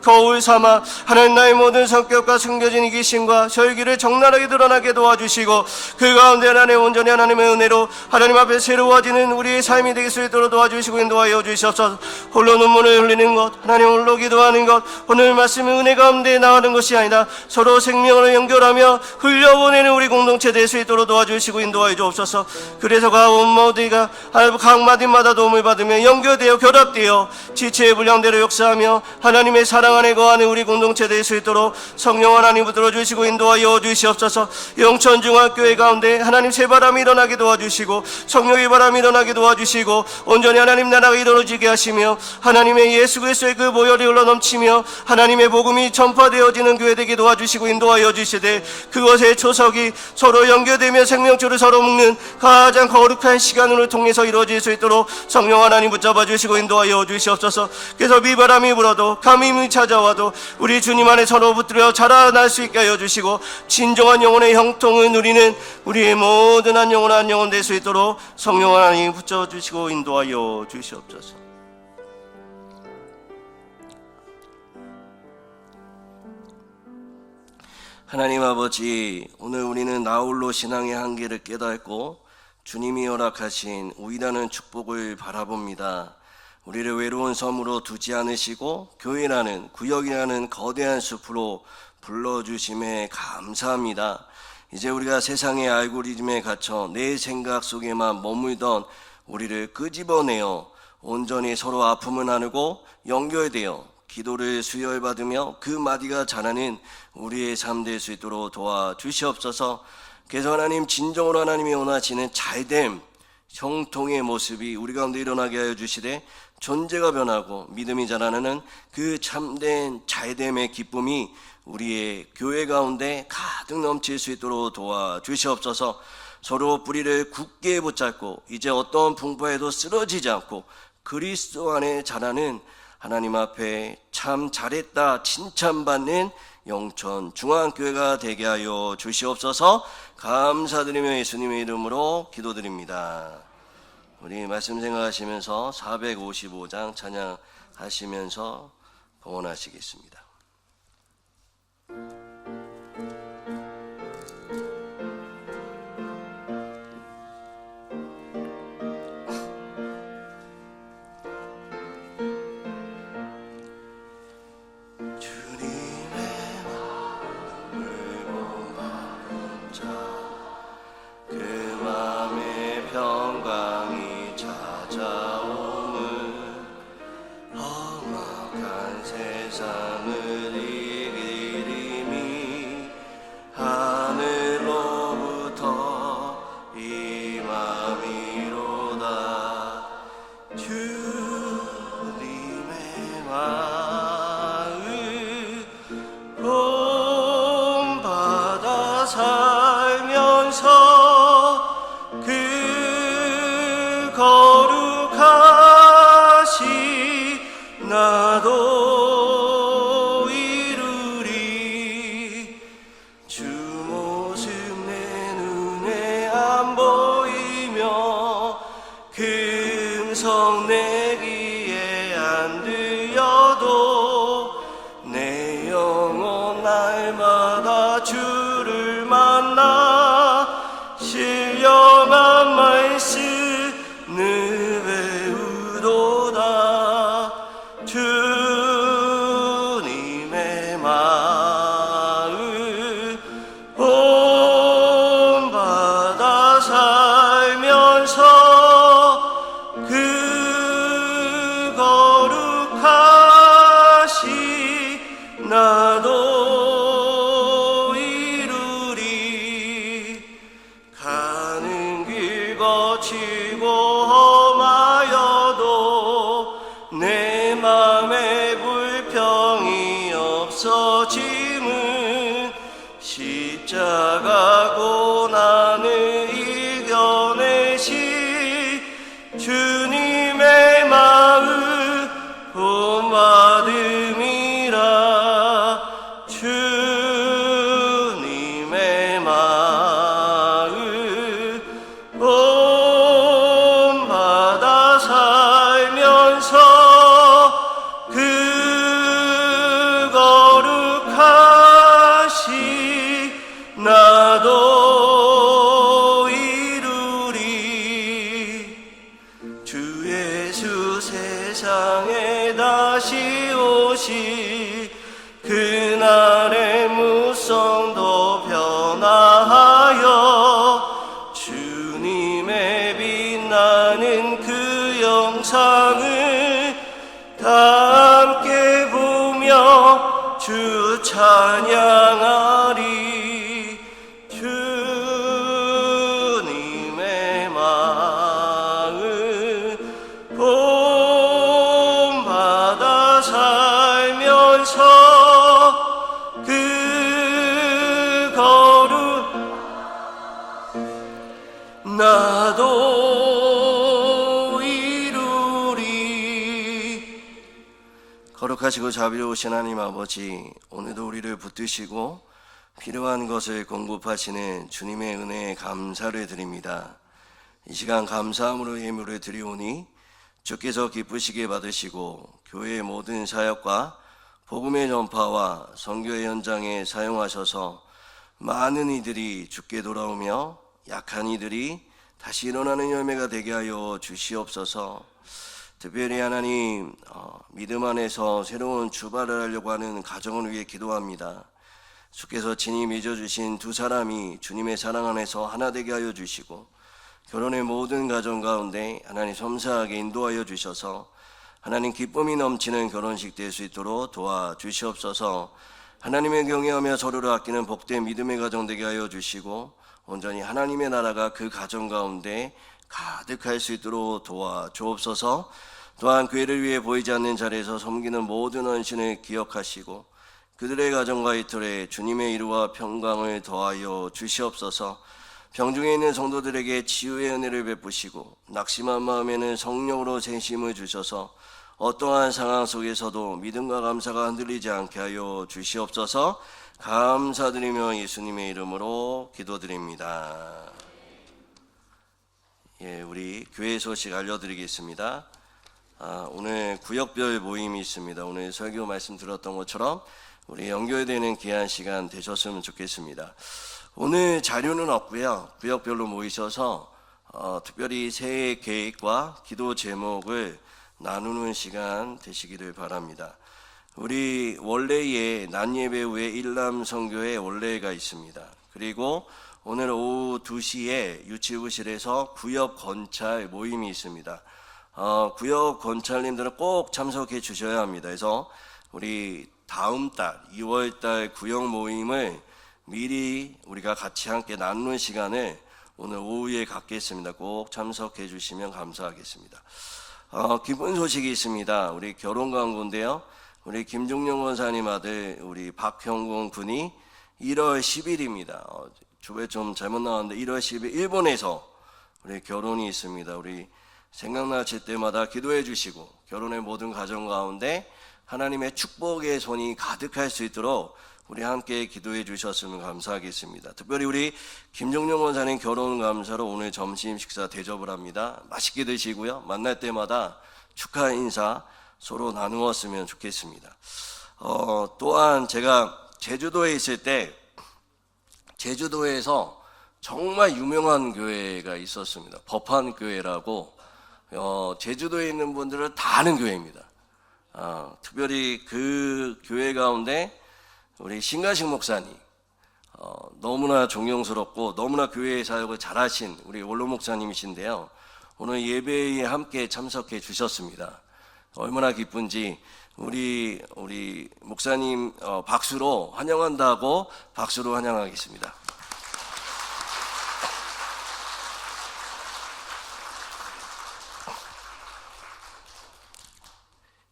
거울 삼아 하나님 나의 모든 성격과 숨겨진 이기심과 혈기를 적나라하게 드러나게 도와주시고, 그 가운데 하나님 온전히 하나님의 은혜로 하나님 앞에 새로워지는 우리의 삶이 되게 수 있도록 도와주시고 인도하여 주시옵소서. 홀로 눈물을 흘리는 것, 하나님 홀로 기도하는 것, 오늘 말씀의 은혜 가운데 나가는 것이 아니라 서로 생명을 연결하며 흘려보내는 우리 공동체 될 수 있도록 도와주시고 인도하여 주옵소서. 그래서 각 모두가 각 마디마다 도움을 받으며 연결되어 결합되어 지체의 분량대로 역사하며 하나님의 사랑 안에 거하는 우리 공동체 될 수 있도록 성령 하나님 붙들어 주시고 인도하여 주시옵소서. 영천중학교회 가운데 하나님 새바람이 일어나게 도와주시고 성령의 바람이 일어나게 도와주시고 온전히 하나님 나라가 이루어지게 하시며 하나님의 예수 그리스도의 그 보혈이 흘러넘치며 하나님의 복음이 전파되어지는 교회 되게 도와주시고 인도하여 주시되, 그것의 초석이 서로 연결되며 생명줄을 서로 묶는 가장 거룩한 시간을 통해서 이루어질 수 있도록 성령 하나님 붙잡아 주시고 인도하여 주시옵소서. 그래서 비바람이 불어도 가뭄이 찾아와도 우리 주님 안에 서로 붙들어 자라날 수 있게 하여 주시고, 진정한 영혼의 형통을 누리는 우리의 모든 한 영혼 될 수 있도록 성령 하나님 붙잡아 주시고 인도하여 주시옵소서. 하나님 아버지, 오늘 우리는 나홀로 신앙의 한계를 깨닫고 주님이 허락하신 우리라는 축복을 바라봅니다. 우리를 외로운 섬으로 두지 않으시고 교회라는 구역이라는 거대한 숲으로 불러주심에 감사합니다. 이제 우리가 세상의 알고리즘에 갇혀 내 생각 속에만 머물던 우리를 끄집어내어 온전히 서로 아픔을 나누고 연결되어 기도를 수혈받으며 그 마디가 자라는 우리의 삶 될 수 있도록 도와주시옵소서. 그래서 하나님, 진정으로 하나님이 원하시는 잘됨, 형통의 모습이 우리 가운데 일어나게 하여 주시되, 존재가 변하고 믿음이 자라나는 그 참된 잘됨의 기쁨이 우리의 교회 가운데 가득 넘칠 수 있도록 도와주시옵소서. 서로 뿌리를 굳게 붙잡고 이제 어떤 풍파에도 쓰러지지 않고 그리스도 안에 자라는 하나님 앞에 참 잘했다 칭찬받는 영천 중앙교회가 되게 하여 주시옵소서. 감사드리며 예수님의 이름으로 기도드립니다. 우리 말씀 생각하시면서 455장 찬양하시면서 봉헌하시겠습니다. 그 맘의 평강이 자 살면서 그 거룩하시 나도 이루리. 주 모습 내 눈에 안 보이며 그 음성 내 귀에 안 들려도 내 영혼 날마다 주를 만나 신령한 말씀을 배우도다. 주님의 마음 본받아 살면서 그 거룩하시 나도 이루리. 가는 길 거치고 험하여도 내 맘에 불평이 없어짐은 십자가 고난을 이겨내시 주님의 마음 본받음이라. 주님의 마음 본받아 살면서 그 거룩하시 나도 이루리. 주 예수 세상에 다시 오시 그날의 무성도 변화하여 주님의 빛나는 그 영상을 다 함께 보며 주 찬양하리. 주님의 마음 본받아 살면서 그 거룩 나도 이루리. 거룩하시고 자비로우신 하나님 아버지, 오늘도 우리를 붙드시고 필요한 것을 공급하시는 주님의 은혜에 감사를 드립니다. 이 시간 감사함으로 예물을 드리오니 주께서 기쁘시게 받으시고 교회의 모든 사역과 복음의 전파와 선교의 현장에 사용하셔서 많은 이들이 주께 돌아오며 약한 이들이 다시 일어나는 열매가 되게 하여 주시옵소서. 특별히 하나님 믿음 안에서 새로운 출발을 하려고 하는 가정을 위해 기도합니다. 주께서 친히 맺어주신 두 사람이 주님의 사랑 안에서 하나 되게 하여 주시고 결혼의 모든 가정 가운데 하나님 섬세하게 인도하여 주셔서 하나님 기쁨이 넘치는 결혼식 될 수 있도록 도와주시옵소서. 하나님의 경외하며 서로를 아끼는 복된 믿음의 가정 되게 하여 주시고 온전히 하나님의 나라가 그 가정 가운데 가득할 수 있도록 도와주옵소서. 또한 교회를 위해 보이지 않는 자리에서 섬기는 모든 헌신을 기억하시고 그들의 가정과 이틀에 주님의 이루와 평강을 더하여 주시옵소서. 병중에 있는 성도들에게 치유의 은혜를 베푸시고 낙심한 마음에는 성령으로 생심을 주셔서 어떠한 상황 속에서도 믿음과 감사가 흔들리지 않게 하여 주시옵소서. 감사드리며 예수님의 이름으로 기도드립니다. 우리 교회 소식 알려드리겠습니다. 오늘 구역별 모임이 있습니다. 오늘 설교 말씀 들었던 것처럼 우리 연결되는 귀한 시간 되셨으면 좋겠습니다. 오늘 자료는 없고요. 구역별로 모이셔서 특별히 새해 계획과 기도 제목을 나누는 시간 되시기를 바랍니다. 우리 원래의 낮 예배 후에 일남 선교회 원래가 있습니다. 그리고 오늘 오후 2시에 유치부실에서 구역 건찰 모임이 있습니다. 구역 건찰님들은 꼭 참석해 주셔야 합니다. 그래서 우리 다음 달 2월달 구역 모임을 미리 우리가 같이 함께 나누는 시간을 오늘 오후에 갖겠습니다. 꼭 참석해 주시면 감사하겠습니다. 기쁜 소식이 있습니다. 우리 결혼 광고인데요. 우리 김종영 원사님 아들 우리 박형곤 군이 1월 10일입니다. 주에 좀 잘못 나왔는데 1월 10일 일본에서 우리 결혼이 있습니다. 우리 생각나실 때마다 기도해 주시고 결혼의 모든 가정 가운데 하나님의 축복의 손이 가득할 수 있도록 우리 함께 기도해 주셨으면 감사하겠습니다. 특별히 우리 김종룡 원사님 결혼 감사로 오늘 점심 식사 대접을 합니다. 맛있게 드시고요. 만날 때마다 축하 인사 서로 나누었으면 좋겠습니다. 또한 제가 제주도에 있을 때 제주도에서 정말 유명한 교회가 있었습니다. 법한교회라고 제주도에 있는 분들은 다 아는 교회입니다. 특별히 그 교회 가운데 우리 신가식 목사님 너무나 존경스럽고 너무나 교회 사역을 잘하신 우리 원로 목사님이신데요. 오늘 예배에 함께 참석해 주셨습니다. 얼마나 기쁜지 우리 목사님 박수로 환영한다고 박수로 환영하겠습니다.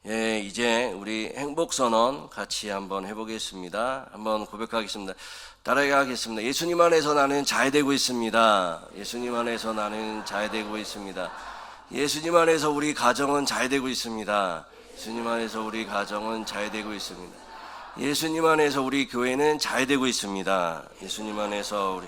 예, 이제 우리 행복선언 같이 한번 해보겠습니다. 한번 고백하겠습니다. 따라가 하겠습니다. 예수님 안에서 나는 잘되고 있습니다. 예수님 안에서 나는 잘되고 있습니다. 예수님 안에서 우리 가정은 잘되고 있습니다. 예수님 안에서 우리 가정은 잘되고 있습니다. 예수님 안에서 우리 교회는 잘되고 있습니다. 예수님 안에서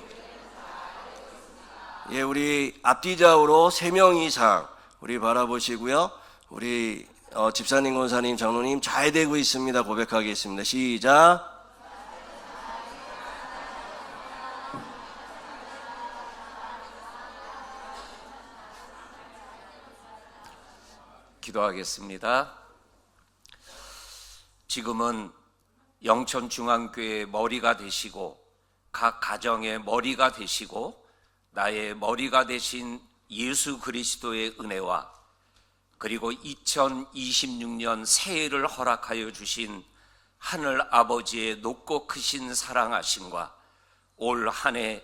우리 앞뒤좌우로 3명 이상 우리 바라보시고요. 우리 집사님, 권사님, 장로님 잘 되고 있습니다. 고백하겠습니다. 시작. 기도하겠습니다. 지금은 영천중앙교회의 머리가 되시고 각 가정의 머리가 되시고 나의 머리가 되신 예수 그리스도의 은혜와 그리고 2026년 새해를 허락하여 주신 하늘 아버지의 높고 크신 사랑하심과 올 한 해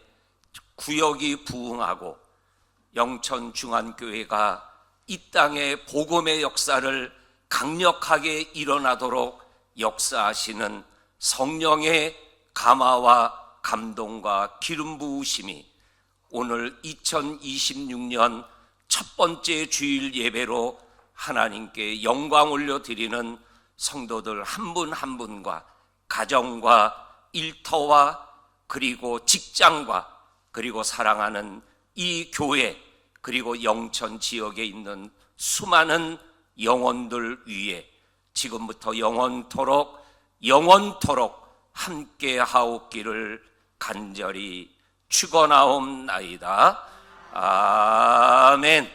구역이 부흥하고 영천중앙교회가 이 땅의 복음의 역사를 강력하게 일어나도록 역사하시는 성령의 감화와 감동과 기름 부으심이 오늘 2026년 첫 번째 주일 예배로 하나님께 영광 올려드리는 성도들 한 분 한 분과 가정과 일터와 그리고 직장과 그리고 사랑하는 이 교회 그리고 영천 지역에 있는 수많은 영혼들 위에 지금부터 영원토록 함께 하옵기를 간절히 축원하옵나이다. 아멘.